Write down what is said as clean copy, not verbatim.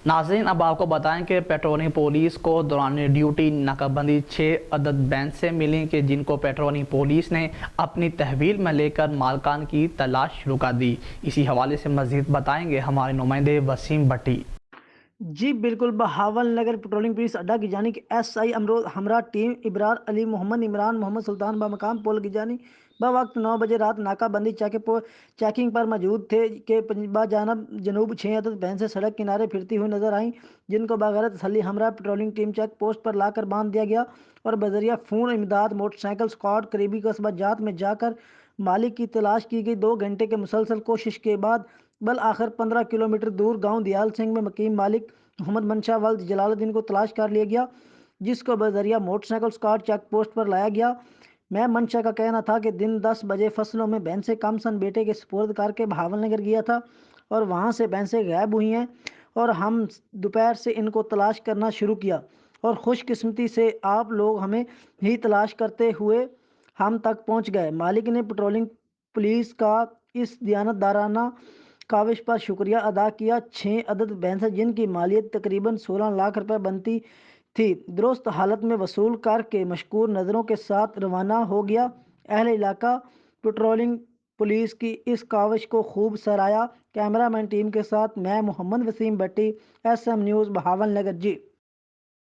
ناظرین اب آپ کو بتائیں کہ پیٹرولنگ پولیس کو دوران ڈیوٹی ناکہ بندی 6 عدد بینسیں ملیں کہ جن کو پیٹرولنگ پولیس نے اپنی تحویل میں لے کر مالکان کی تلاش شروع کر دی۔ اسی حوالے سے مزید بتائیں گے ہمارے نمائندے وسیم بٹی۔ جی بالکل، بہاول نگر پیٹرولنگ پولیس اڈا کی جانب ایس آئی امروز ہمراہ ٹیم ابرار علی محمد عمران محمد سلطان بمقام پول کی جانب بوقت 9 بجے رات ناکہ بندی چیکنگ پر موجود تھے کہ بجانب جنوب 6 عدد بھینسیں سڑک کنارے پھرتی ہوئی نظر آئیں، جن کو بغیر تسلی ہمراہ پیٹرولنگ ٹیم چیک پوسٹ پر لا کر باندھ دیا گیا اور بذریعہ فون امداد موٹر سائیکل اسکواڈ قریبی قصبہ جات میں جا کر مالک کی تلاش کی گئی۔ 2 گھنٹے کے مسلسل کوشش کے بعد بالآخر 15 کلومیٹر دور گاؤں دیال سنگھ میں مقیم مالک محمد منشا والد جلال الدین کو تلاش کر لیا گیا، جس کو بذریعہ motorcycle squad check post پر لایا گیا۔ میں منشا کا کہنا تھا کہ دن 10 بجے فصلوں میں بھینسیں کم سن بیٹے کے سپرد کر کے بہاول نگر گیا تھا اور وہاں سے بھینسیں غائب ہوئی ہیں اور ہم دوپہر سے ان کو تلاش کرنا شروع کیا اور خوش قسمتی سے آپ لوگ ہمیں ہی تلاش کرتے ہوئے ہم تک پہنچ گئے۔ مالک نے پیٹرولنگ پولیس کا اس دیانتدارانہ کاوش پر شکریہ ادا کیا۔ 6 عدد بھینسیں جن کی مالیت تقریباً 16 لاکھ روپے بنتی تھی درست حالت میں وصول کر کے مشکور نظروں کے ساتھ روانہ ہو گیا۔ اہل علاقہ پیٹرولنگ پولیس کی اس کاوش کو خوب سراہا۔ کیمرہ مین ٹیم کے ساتھ میں محمد وسیم بٹی، S M news Bahawalnagar. جی